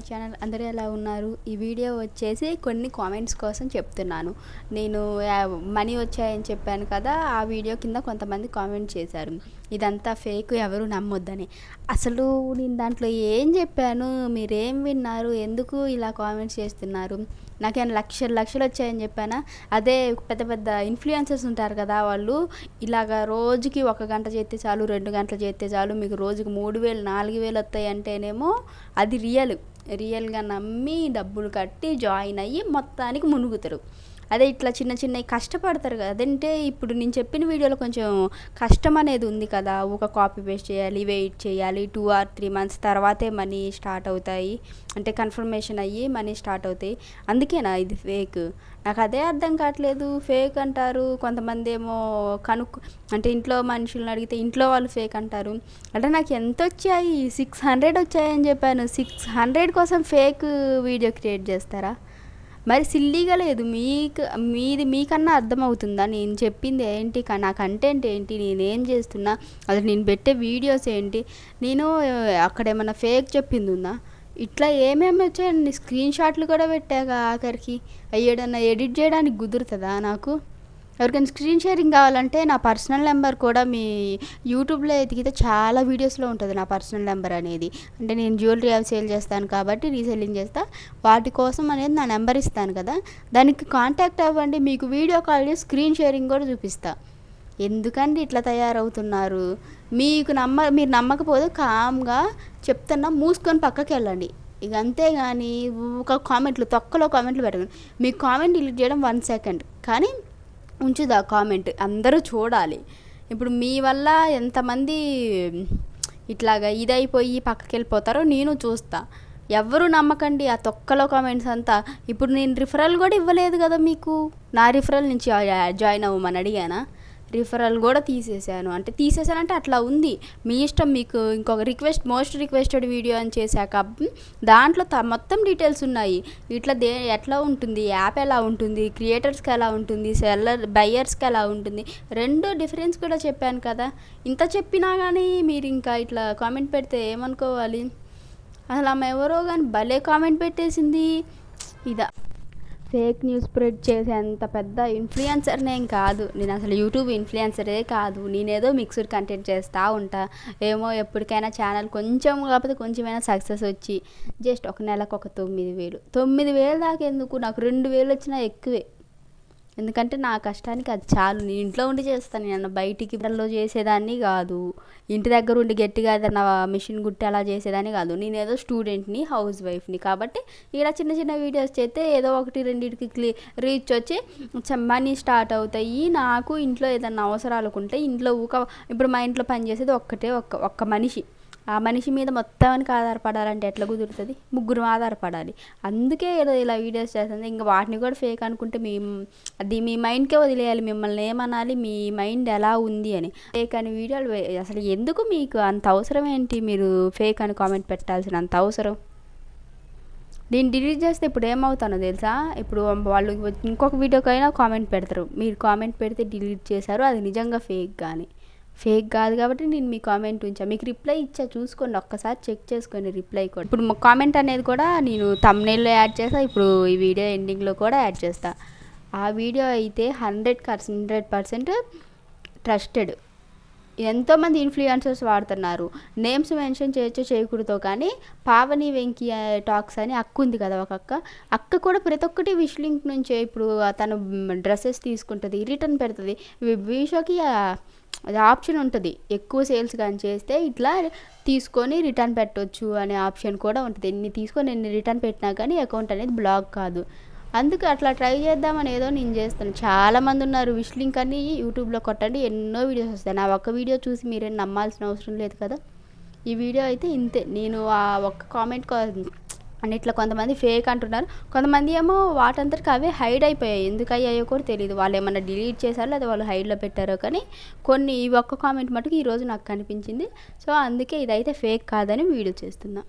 Channel. అందరూ ఎలా ఉన్నారు? ఈ వీడియో వచ్చేసి కొన్ని కామెంట్స్ కోసం చెప్తున్నాను. నేను మనీ వచ్చాయని చెప్పాను కదా, ఆ వీడియో కింద కొంతమంది కామెంట్ చేశారు, ఇదంతా ఫేక్, ఎవరు నమ్మొద్దని. అసలు నేను దాంట్లో ఏం చెప్పాను, మీరేం విన్నారు, ఎందుకు ఇలా కామెంట్స్ చేస్తున్నారు? నాకేమైనా లక్షలు వచ్చాయని చెప్పానా? అదే పెద్ద పెద్ద ఇన్ఫ్లుయెన్సర్స్ ఉంటారు కదా, వాళ్ళు ఇలాగ రోజుకి 1 గంట చేస్తే చాలు, 2 గంటలు చేస్తే చాలు, మీకు రోజుకి 3000 4000 వస్తాయి అంటేనేమో అది రియల్గా నమ్మి డబ్బులు కట్టి జాయిన్ అయ్యి మొత్తానికి మునుగుతారు. అదే ఇట్లా చిన్నవి కష్టపడతారు కదా. అదంటే ఇప్పుడు నేను చెప్పిన వీడియోలో కొంచెం కష్టం అనేది ఉంది కదా. ఒక కాపీ పేస్ట్ చేయాలి, వెయిట్ చేయాలి, 2 or 3 months తర్వాతే మనీ స్టార్ట్ అవుతాయి, అంటే కన్ఫర్మేషన్ అయ్యి మనీ స్టార్ట్ అవుతాయి. అందుకేనా ఇది ఫేక్? నాకు అదే అర్థం కావట్లేదు. ఫేక్ అంటారు కొంతమంది, ఏమో అంటే ఇంట్లో మనుషులను అడిగితే ఇంట్లో వాళ్ళు ఫేక్ అంటారు. అంటే నాకు ఎంత వచ్చాయి? 600 వచ్చాయని చెప్పాను. 600 కోసం ఫేక్ వీడియో క్రియేట్ చేస్తారా? మరి సిల్లీగా లేదు. మీకన్నా అర్థమవుతుందా నేను చెప్పింది ఏంటి, నా కంటెంట్ ఏంటి, నేనేం చేస్తున్నా, అది నేను పెట్టే వీడియోస్ ఏంటి? నేను అక్కడ ఏమన్నా ఫేక్ చెప్పింది ఉందా? ఇట్లా ఏమేమి వచ్చాయండి, స్క్రీన్ షాట్లు కూడా పెట్టాక ఆఖరికి. ఏడన్నా ఎడిట్ చేయడానికి కుదురుతుందా నాకు? ఎవరికైనా స్క్రీన్ షేరింగ్ కావాలంటే నా పర్సనల్ నెంబర్ కూడా మీ యూట్యూబ్లో ఎతికితే చాలా వీడియోస్లో ఉంటుంది నా పర్సనల్ నెంబర్ అనేది. అంటే నేను జ్యువెలరీ అవి సేల్ చేస్తాను కాబట్టి, రీసెల్లింగ్ చేస్తా, వాటి కోసం అనేది నా నెంబర్ ఇస్తాను కదా, దానికి కాంటాక్ట్ అవ్వండి. మీకు వీడియో కాల్ చేసి స్క్రీన్ షేరింగ్ కూడా చూపిస్తా. ఎందుకండి ఇట్లా తయారవుతున్నారు? మీరు నమ్మకపోతే కామ్గా చెప్తున్నా, మూసుకొని పక్కకి వెళ్ళండి ఇక, అంతేగాని ఒక తొక్కలో కామెంట్లు పెట్టండి. మీ కామెంట్ డిలీట్ చేయడం 1 second, కానీ ఉంచుదా కామెంట్, అందరూ చూడాలి. ఇప్పుడు మీ వల్ల ఎంతమంది ఇట్లాగా ఇదైపోయి పక్కకి వెళ్ళిపోతారో నేను చూస్తా. ఎవరు నమ్మకండి ఆ తొక్కలో కామెంట్స్ అంతా. ఇప్పుడు నేను రిఫరల్ కూడా ఇవ్వలేదు కదా మీకు. నా రిఫరల్ నుంచి జాయిన్ అవ్వమని అడిగానా? రిఫరల్ కూడా తీసేసానంటే అట్లా ఉంది, మీ ఇష్టం. మీకు ఇంకొక మోస్ట్ రిక్వెస్టెడ్ వీడియో అని చేశాక దాంట్లో మొత్తం డీటెయిల్స్ ఉన్నాయి. ఇట్లా ఎట్లా ఉంటుంది, యాప్ ఎలా ఉంటుంది, క్రియేటర్స్కి ఎలా ఉంటుంది, బయ్యర్స్కి ఎలా ఉంటుంది, 2 డిఫరెన్స్ కూడా చెప్పాను కదా. ఇంత చెప్పినా కానీ మీరు ఇంకా ఇట్లా కామెంట్ పెడితే ఏమనుకోవాలి? అసలు ఆమె ఎవరో కానీ భలే కామెంట్ పెట్టేసింది. ఇదా ఫేక్ న్యూస్ స్ప్రెడ్ చేసేంత పెద్ద ఇన్ఫ్లుయెన్సర్నేం కాదు నేను, అసలు యూట్యూబ్ ఇన్ఫ్లుయెన్సరే కాదు. నేనేదో మిక్స్డ్ కంటెంట్ చేస్తూ ఉంటా. ఏమో ఎప్పటికైనా ఛానల్ కొంచెం కాకపోతే కొంచెమైనా సక్సెస్ వచ్చి జస్ట్ ఒక నెలకు ఒక 9,000 దాకా ఎందుకు, నాకు 2,000 వచ్చినా ఎక్కువే. ఎందుకంటే నా కష్టానికి అది చాలు. నేను ఇంట్లో ఉండి చేస్తాను, నేను బయటికి చేసేదాన్ని కాదు, ఇంటి దగ్గర ఉండి గట్టిగా ఏదైనా మిషన్ గుట్టి అలా చేసేదాన్ని కాదు. నేను ఏదో స్టూడెంట్ని, హౌస్ వైఫ్ని కాబట్టి ఇలా చిన్న వీడియోస్ చేస్తే ఏదో 1-2కి రీచ్ వచ్చి మనీ స్టార్ట్ అవుతాయి. నాకు ఇంట్లో ఏదైనా అవసరాలకు ఉంటే, ఇప్పుడు మా ఇంట్లో పనిచేసేది ఒక్క మనిషి. ఆ మనిషి మీద మొత్తానికి ఆధారపడాలంటే ఎట్లా కుదురుతుంది? 3 ఆధారపడాలి. అందుకే ఏదో ఇలా వీడియోస్ చేస్తుంది. ఇంకా వాటిని కూడా ఫేక్ అనుకుంటే అది మీ మైండ్కే వదిలేయాలి. మిమ్మల్ని ఏమనాలి, మీ మైండ్ ఎలా ఉంది అని. ఫేక్ అని వీడియోలు అసలు ఎందుకు? మీకు అంత అవసరం ఏంటి? మీరు ఫేక్ అని కామెంట్ పెట్టాల్సిన అంత అవసరం? నేను డిలీట్ చేస్తే ఇప్పుడు ఏమవుతానో తెలుసా? ఇప్పుడు వాళ్ళు ఇంకొక వీడియోకైనా కామెంట్ పెడతారు. మీరు కామెంట్ పెడితే డిలీట్ చేశారు, అది నిజంగా ఫేక్ కాదు కాబట్టి నేను మీ కామెంట్ ఉంచా. మీకు రిప్లై ఇచ్చా, చూసుకోండి, ఒక్కసారి చెక్ చేసుకోండి రిప్లై కూడా. ఇప్పుడు కామెంట్ అనేది కూడా నేను థంబ్నెయిల్లో యాడ్ చేస్తా, ఇప్పుడు ఈ వీడియో ఎండింగ్లో కూడా యాడ్ చేస్తా. ఆ వీడియో అయితే 100% ట్రస్టెడ్. ఎంతోమంది ఇన్ఫ్లుయెన్సర్స్ వాడుతున్నారు. నేమ్స్ మెన్షన్ చేయొచ్చో చేయకూడదో కానీ, పావని వెంకీ టాక్స్ అని అక్క ఉంది కదా, ఒక అక్క కూడా ప్రతి ఒక్కటి విష్ లింక్ నుంచే. ఇప్పుడు తను డ్రెస్సెస్ తీసుకుంటుంది, రిటర్న్ పెడుతుంది. మీషోకి అది ఆప్షన్ ఉంటుంది, ఎక్కువ సేల్స్ కానీ చేస్తే ఇట్లా తీసుకొని రిటర్న్ పెట్టవచ్చు అనే ఆప్షన్ కూడా ఉంటుంది. ఎన్ని రిటర్న్ పెట్టినా కానీ అకౌంట్ అనేది బ్లాక్ కాదు. అందుకు అట్లా ట్రై చేద్దామని ఏదో నేను చేస్తాను. చాలామంది ఉన్నారు. విష్ లింక్ అని యూట్యూబ్లో కొట్టండి, ఎన్నో వీడియోస్ వస్తాయి. నా ఒక్క వీడియో చూసి మీరేం నమ్మాల్సిన అవసరం లేదు కదా. ఈ వీడియో అయితే ఇంతే. నేను ఆ ఒక్క కామెంట్ అని ఇట్లా కొంతమంది ఫేక్ అంటున్నారు, కొంతమంది ఏమో వాటంతటికి అవే హైడ్ అయిపోయాయి. ఎందుకు అయ్యాయో కూడా తెలియదు. వాళ్ళు ఏమన్నా డిలీట్ చేశారో లేదా వాళ్ళు హైడ్లో పెట్టారో కానీ, ఈ ఒక్క కామెంట్ మటుకు ఈరోజు నాకు కనిపించింది. సో అందుకే ఇదైతే ఫేక్ కాదని వీడియో చేస్తున్నా.